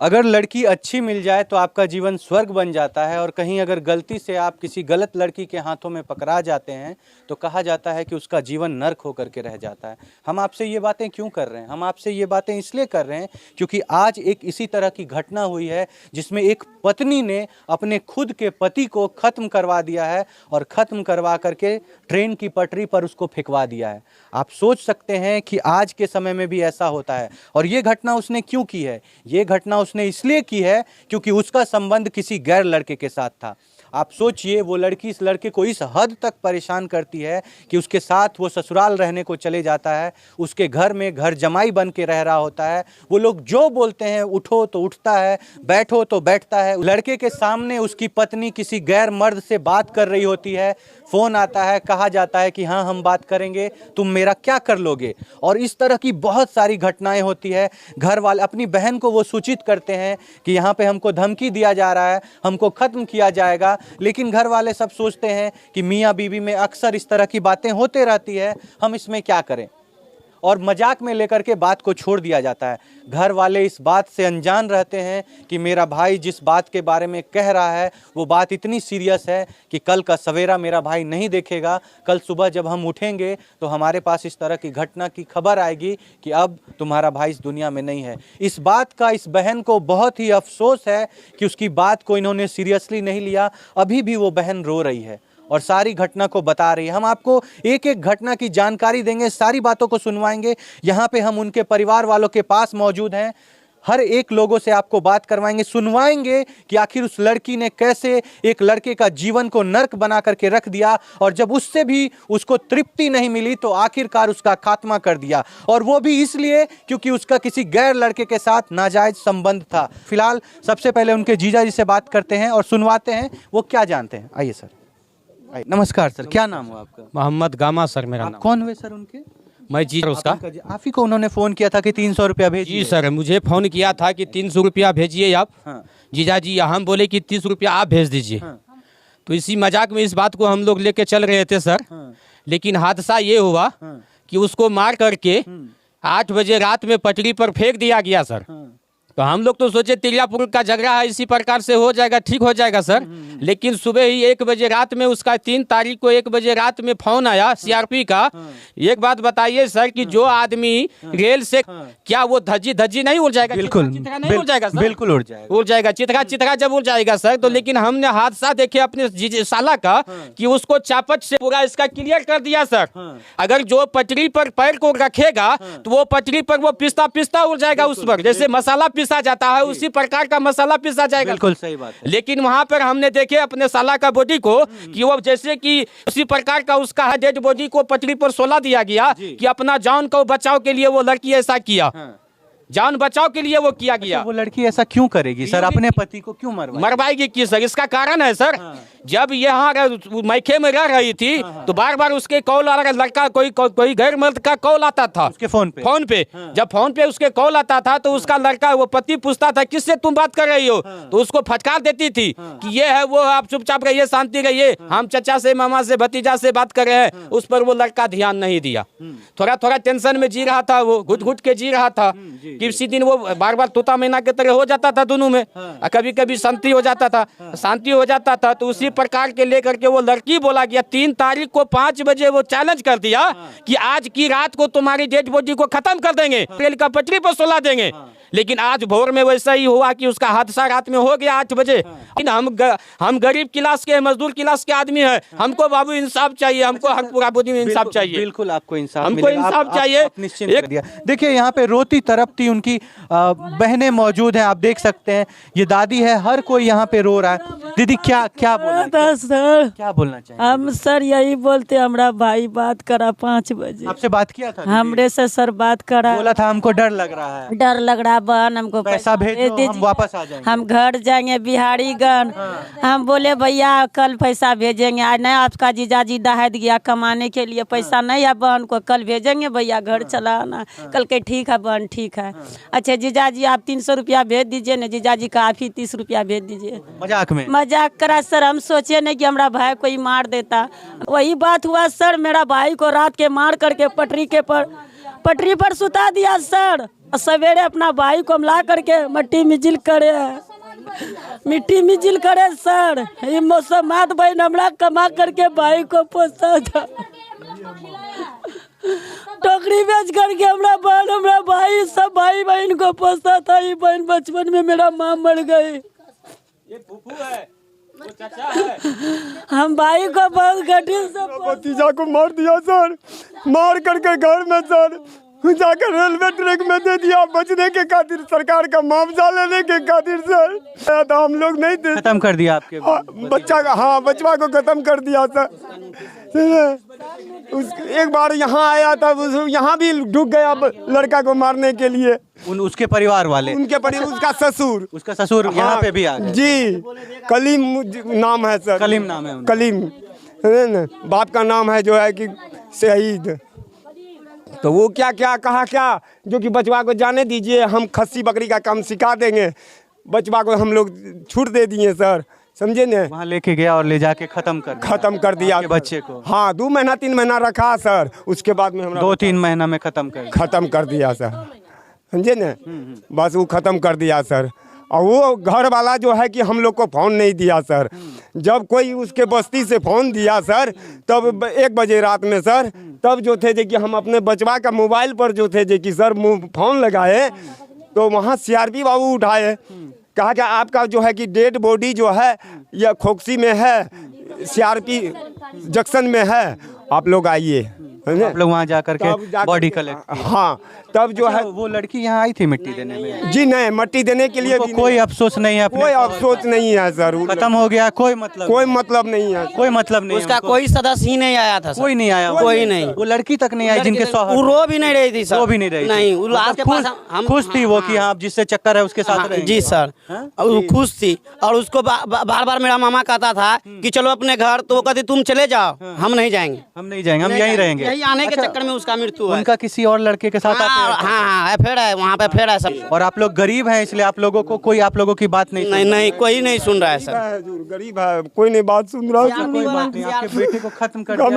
अगर लड़की अच्छी मिल जाए तो आपका जीवन स्वर्ग बन जाता है, और कहीं अगर गलती से आप किसी गलत लड़की के हाथों में पकड़ा जाते हैं तो कहा जाता है कि उसका जीवन नर्क होकर के रह जाता है। हम आपसे ये बातें क्यों कर रहे हैं? हम आपसे ये बातें इसलिए कर रहे हैं क्योंकि आज एक इसी तरह की घटना हुई है जिसमें एक पत्नी ने अपने खुद के पति को ख़त्म करवा दिया है और ख़त्म करवा करके ट्रेन की पटरी पर उसको फेंकवा दिया है। आप सोच सकते हैं कि आज के समय में भी ऐसा होता है। और ये घटना उसने क्यों की है? ये घटना उसने इसलिए की है क्योंकि उसका संबंध किसी गैर लड़के के साथ था। आप सोचिए, वो लड़की इस लड़के को इस हद तक परेशान करती है कि उसके साथ वो ससुराल रहने को चले जाता है, उसके घर में घर जमाई बन के रह रहा होता है। वो लोग जो बोलते हैं, उठो तो उठता है, बैठो तो बैठता है। लड़के के सामने उसकी पत्नी किसी गैर मर्द से बात कर रही होती है, फ़ोन आता है, कहा जाता है कि हाँ हम बात करेंगे, तुम मेरा क्या कर लोगे। और इस तरह की बहुत सारी घटनाएं होती है। घर वाले अपनी बहन को वो सूचित करते हैं कि यहाँ पे हमको धमकी दिया जा रहा है, हमको ख़त्म किया जाएगा, लेकिन घर वाले सब सोचते हैं कि मियाँ बीवी में अक्सर इस तरह की बातें होते रहती है, हम इसमें क्या करें, और मजाक में लेकर के बात को छोड़ दिया जाता है। घर वाले इस बात से अनजान रहते हैं कि मेरा भाई जिस बात के बारे में कह रहा है वो बात इतनी सीरियस है कि कल का सवेरा मेरा भाई नहीं देखेगा। कल सुबह जब हम उठेंगे तो हमारे पास इस तरह की घटना की खबर आएगी कि अब तुम्हारा भाई इस दुनिया में नहीं है। इस बात का इस बहन को बहुत ही अफसोस है कि उसकी बात को इन्होंने सीरियसली नहीं लिया। अभी भी वो बहन रो रही है और सारी घटना को बता रही है। हम आपको एक एक घटना की जानकारी देंगे, सारी बातों को सुनवाएंगे। यहाँ पे हम उनके परिवार वालों के पास मौजूद हैं, हर एक लोगों से आपको बात करवाएंगे, सुनवाएंगे कि आखिर उस लड़की ने कैसे एक लड़के का जीवन को नर्क बना करके रख दिया, और जब उससे भी उसको तृप्ति नहीं मिली तो आखिरकार उसका खात्मा कर दिया, और वो भी इसलिए क्योंकि उसका किसी गैर लड़के के साथ नाजायज संबंध था। फिलहाल सबसे पहले उनके जीजा जी से बात करते हैं और सुनवाते हैं वो क्या जानते हैं। आइए सर। नमस्कार सर, क्या नाम हुआ आपका? मोहम्मद गामा सर मेरा नाम। कौन हुए सर उनके? मैं जी उसका। आप ही को उन्होंने फ़ोन किया था कि 300 रुपया भेजिए? जी सर, मुझे फ़ोन किया था कि 300 रुपया भेजिए आप। हाँ। जीजा जी हम बोले कि 30 रुपया आप भेज दीजिए। हाँ। तो इसी मजाक में इस बात को हम लोग लेके चल रहे थे सर। हाँ। लेकिन हादसा ये हुआ हाँ। कि उसको मार करके 8 बजे रात में पटरी पर फेंक दिया गया सर। हाँ। तो हम लोग तो सोचे तिरियापुर का झगड़ा है, इसी प्रकार से हो जाएगा, ठीक हो जाएगा सर। लेकिन सुबह ही 1 बजे रात में उसका 3 तारीख को 1 बजे रात में फोन आया सीआरपी का। एक बात बताइए सर कि जो आदमी रेल से क्या वो धज्जी धज्जी नहीं उड़ जाएगा? बिल्कुल चित्रा नहीं उड़ जाएगा सर? बिल्कुल उड़ जाएगा, उड़ जाएगा, चित्रा जब उड़ जाएगा सर। तो लेकिन हमने हादसा देखे अपने साला का कि उसको चापट से पूरा इसका क्लियर कर दिया सर। अगर जो पटरी पर पैर को रखेगा तो वो पटरी पर वो पिस्ता पिस्ता उड़ जाएगा, उस पर जैसे मसाला पिसा जाता है उसी प्रकार का मसाला पिसा जाएगा। बिल्कुल सही बात है। लेकिन वहां पर हमने देखे अपने साला का बॉडी को कि वो जैसे कि उसी प्रकार का उसका डेड बॉडी को पटरी पर सोला दिया गया कि अपना जान को बचाव के लिए वो लड़की ऐसा किया। जान बचाव के लिए वो किया गया। वो लड़की ऐसा क्यों करेगी सर? अपने पति को क्यों मरवाएगी की सर? इसका कारण है सर, जब यहाँ मैके में रह रही थी तो बार बार उसके कॉल आ रहा, लड़का कोई गैर मर्द का कॉल आता था उसके फोन पे। जब फोन पे उसके कॉल आता था तो उसका लड़का वो पति पूछता था किससे तुम बात कर रही हो, तो उसको फटकार देती थी कि ये है वो, आप चुपचाप रहिए, शांति रहिए, हम चचा से मामा से भतीजा से बात कर रहे हैं। उस पर वो लड़का ध्यान नहीं दिया, थोड़ा थोड़ा टेंशन में जी रहा था, वो घुट घुट के जी रहा था। किसी दिन वो बार बार तोता मैना के तरह हो जाता था दोनों में, कभी कभी शांति हो जाता था। तो उसी प्रकार के लेकर के वो लड़की बोला गया 3 तारीख को 5 बजे वो चैलेंज कर दिया कि आज की रात को तुम्हारी डेड बॉडी को खत्म कर देंगे, रेल का पटरी पर सोला देंगे। लेकिन आज भोर में वैसा ही हुआ कि उसका हादसा रात में हो गया 8 बजे। हम गरीब क्लास के, मजदूर क्लास के आदमी हैं, हमको बाबू इंसाफ चाहिए, हमको हक पूरा बॉडी में इंसाफ चाहिए। बिल्कुल आपको इंसाफ, हमको इंसाफ चाहिए। देखिए यहाँ पे रोती तरपती उनकी बहनें मौजूद हैं, आप देख सकते हैं, ये दादी है, हर कोई यहाँ पे रो रहा है। दीदी क्या बोलना सर? क्या बोलना चाहिए? हम सर यही बोलते, हमारा भाई बात करा 5 बजे। आपसे बात किया था? हमरे से सर बात करा, बोला था हमको डर लग रहा है, डर लग रहा बहन, हमको पैसा भेजो, हम वापस आ जाएंगे, हम घर जाएंगे बिहारीगंज। हम बोले भैया कल पैसा भेजेंगे, आज नहीं, आपका जीजाजी दहाड़ गया कमाने के लिए, पैसा नहीं है बहन को, कल भेजेंगे भैया, घर चला आना। कल के ठीक है बहन, ठीक है। अच्छा जीजाजी आप 300 रुपया भेज दीजिए ना। जीजाजी का आप ही 30 रुपया भेज दीजिए। मजाक करा सर, हम सोचे नहीं कि हमारा भाई कोई मार देता। वही बात हुआ सर, मेरा भाई को रात के मार करके पटरी के पर पटरी पर सुता दिया सर। सवेरे अपना भाई को हम ला करके मिट्टी मिजिल करे सर। ये मौसम मात बहन हमरा कमा करके भाई को पोसा था। टोकरी बेच करके हमरा बहन हमरा भाई सब भाई बहन को पोसा था। ये बहन बचपन में मेरा माँ मर गई। ये फूफू है, वो चाचा है। हम भाई को बहुत कठिन से भतीजा को मार दिया सर, मार करके घर में सर जाकर रेलवे ट्रैक में दे दिया बचने के खातिर, सरकार का मुआवजा लेने के खातिर सर। तो हम लोग नहीं थे, खत्म कर दिया आपके बच्चा का। हाँ, बचवा को खत्म कर दिया सर। एक बार यहाँ आया था, यहाँ भी ढुक गया लड़का को मारने के लिए। उसके परिवार वाले, उसका ससुर यहाँ पे भी आ गए जी। कलीम नाम है सर, कलीम नाम है उनका। कलीम है ना, बाप का नाम है जो है कि शहीद। तो वो क्या क्या कहा क्या जो कि बचवा को जाने दीजिए, हम खस्सी बकरी का काम सिखा देंगे। बचवा को हम लोग छूट दे दिए सर, समझे न। वहाँ लेके गया और ले जाके खत्म कर दिया बच्चे को। हाँ, 2 महीना 3 महीना रखा सर, उसके बाद में हमरा 2-3 महीना में खत्म कर दिया सर, समझे न। बस वो खत्म कर दिया सर। और वो घर वाला जो है कि हम लोग को फ़ोन नहीं दिया सर। जब कोई उसके बस्ती से फ़ोन दिया सर, तब 1 बजे रात में सर, तब जो थे कि हम अपने बचवा का मोबाइल पर जो थे कि सर फ़ोन लगाए, तो वहाँ CRP बाबू उठाए, कहा कि आपका जो है कि डेड बॉडी जो है या खोकसी में है, CRP जंक्शन में है, आप लोग आइए। आप लोग वहाँ जाकर के बॉडी कलेक्ट। हाँ, तब जो है वो लड़की यहाँ आई थी मिट्टी देने में। जी नहीं, मिट्टी देने के लिए भी कोई अफसोस नहीं है, कोई अफसोस नहीं है सर। खत्म हो गया, कोई मतलब नहीं है, कोई मतलब नहीं। उसका कोई सदस्य ही नहीं आया था, कोई नहीं आया, कोई नहीं। वो लड़की तक नहीं आई जिनके वो रो भी नहीं रही थी सर, वो भी नहीं रही, नहीं। आपके पास हम खुश थी वो कि हाँ जिससे चक्कर है उसके साथ रहेंगे। जी सर, वो खुश थी। और उसको बार बार मेरा मामा कहता था कि चलो अपने घर, तो वो कहती तुम चले जाओ, हम नहीं जाएंगे, हम यहीं रहेंगे। यही आने के चक्कर में उसका मृत्यु है। उनका किसी और लड़के के साथ हाँ, फिर है वहाँ पे, फिर है सब। और आप लोग गरीब हैं, इसलिए आप लोगों को कोई आप लोगों की बात नहीं कोई नहीं सुन रहा है सर। गरीब है, कोई नहीं बात सुन रहा है। कोई बात नहीं, आपके बेटे को खत्म कर दिया,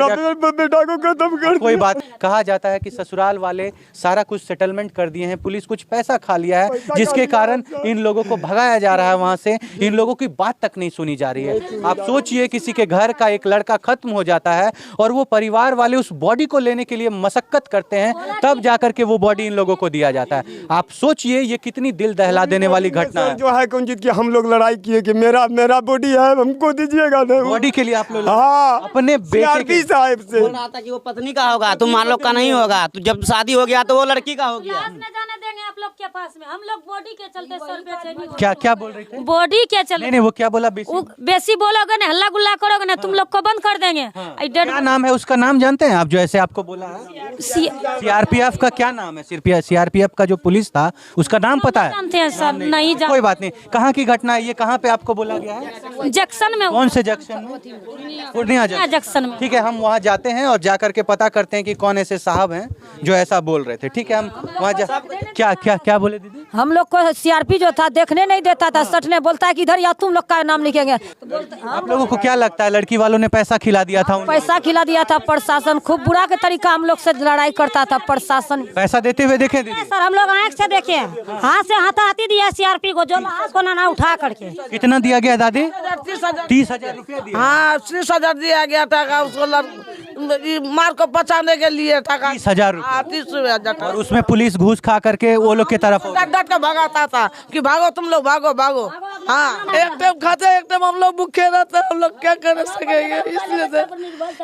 बेटा को खत्म कर। कोई बात। कहा जाता है कि ससुराल वाले सारा कुछ सेटलमेंट कर दिए हैं, पुलिस कुछ पैसा खा लिया है, जिसके कारण इन लोगों को भगाया जा रहा है वहाँ से। इन लोगों की बात तक नहीं सुनी जा रही है। आप सोचिए, किसी के घर का एक लड़का खत्म हो जाता है और वो परिवार वाले उस बॉडी को लेने के लिए मशक्कत करते हैं, तब जाकर के वो बॉडी इन लोगों को दिया जाता है। आप सोचिए ये कितनी दिल दहला देने वाली घटना है। जो है कुंजित की हम लोग लड़ाई किए कि मेरा बॉडी है, हमको दीजिएगा। बॉडी के लिए आप लोग अपने बेटे साहब से बोल रहा था कि वो पत्नी का होगा, तुम मान लोग का नहीं होगा। तो जब शादी हो गया तो वो लड़की का हो गया। जाने देंगे आप लोग के पास में, हम लोग बॉडी के चलते सर बेचैनी। क्या बोल रही थी? बॉडी के चलते नहीं, वो क्या बोला? बेसी बोलोगे ना, हल्ला गुल्ला करोगे ना, तुम लोग को बंद कर देंगे। क्या नाम है उसका? नाम जानते हैं आप जो ऐसे आपको बोला है? CRPF का क्या नाम है? CRPF का जो पुलिस था उसका नाम पता है? जानते हैं सर? नहीं जानते। कोई बात नहीं। कहाँ की घटना है ये? कहाँ पे आपको बोला गया है? जंक्शन में। कौन से जंक्शन में? पूर्णिया जंक्शन में। ठीक है, हम वहाँ जाते हैं और जाकर के पता करते हैं कि कौन ऐसे साहब हैं जो ऐसा बोल रहे थे। ठीक है, हम वहाँ क्या बोले दीदी? हम लोग को CRP जो था देखने नहीं देता था, सटने बोलता है कि इधर या तुम लोग का नाम लिखेंगे। आप लोगों को क्या लगता है लड़की वालों ने पैसा खिला दिया था? पैसा खिला दिया था। प्रशासन खूब बुरा के तरीका हम लोग से लड़ाई करता था। प्रशासन पैसा देते हुए देखे दीदी? सर हम लोग आँख से देखे, हाथ से हाथाहाथी दिया CRP को, जो लाश को ना उठा करके। कितना दिया गया दादी? 30,000 रुपया दिया। हाँ, 30,000 दिया गया था उसको मार को बचाने के लिए। 30,000 रुपया। 30,000। और उसमें पुलिस घूस खा करके वो लोग की तरफ डट के भगाता था कि भागो तुम लोग, भागो। हाँ, एक टाइम खाते, एक टाइम हम लोग भूखे रहते हैं। हम लोग क्या कर सकेंगे? इसलिए से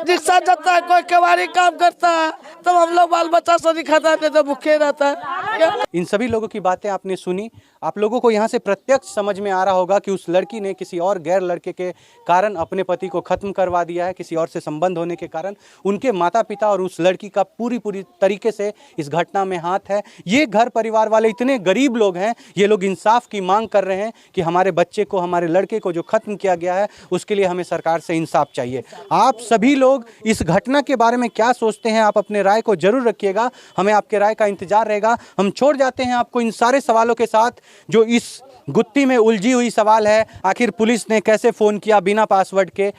रिक्शा जाता है, कोई केवाड़ी काम करता है, तब हम लोग बाल बच्चा से नहीं खाता है, तो भूखे रहता है। इन सभी लोगों की बातें आपने सुनी। आप लोगों को यहाँ से प्रत्यक्ष समझ में आ रहा होगा कि उस लड़की ने किसी और गैर लड़के के कारण अपने पति को खत्म करवा दिया है। किसी और से संबंध होने के कारण उनके माता पिता और उस लड़की का पूरी तरीके से इस घटना में हाथ है। ये घर परिवार वाले इतने गरीब लोग हैं, ये लोग इंसाफ की मांग कर रहे हैं कि हमारे बच्चे को, हमारे लड़के को जो खत्म किया गया है, उसके लिए हमें सरकार से इंसाफ चाहिए। आप सभी लोग इस घटना के बारे में क्या सोचते हैं? आप अपने राय को जरूर रखिएगा, हमें आपके राय का इंतजार रहेगा। हम छोड़ जाते हैं आपको इन सारे सवालों के साथ जो इस गुत्थी में उलझी हुई सवाल है, आखिर पुलिस ने कैसे फ़ोन किया बिना पासवर्ड के,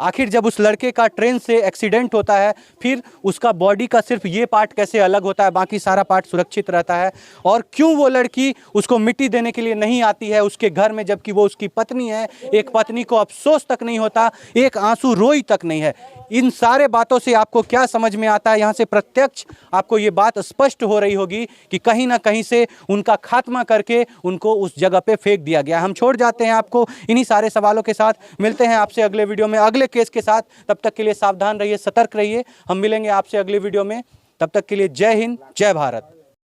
आखिर जब उस लड़के का ट्रेन से एक्सीडेंट होता है फिर उसका बॉडी का सिर्फ ये पार्ट कैसे अलग होता है, बाकी सारा पार्ट सुरक्षित रहता है, और क्यों वो लड़की उसको मिट्टी देने के लिए नहीं आती है उसके घर में, जबकि वो उसकी पत्नी है। एक पत्नी को अफसोस तक नहीं होता, एक आंसू रोई तक नहीं है। इन सारे बातों से आपको क्या समझ में आता है? यहाँ से प्रत्यक्ष आपको ये बात स्पष्ट हो रही होगी कि कहीं ना कहीं से उनका खात्मा करके उनको उस जगह पे फेंक दिया गया। हम छोड़ जाते हैं आपको इन्हीं सारे सवालों के साथ। मिलते हैं आपसे अगले वीडियो में अगले केस के साथ। तब तक के लिए सावधान रहिए, सतर्क रहिए। हम मिलेंगे आपसे अगले वीडियो में। तब तक के लिए जय हिंद, जय भारत।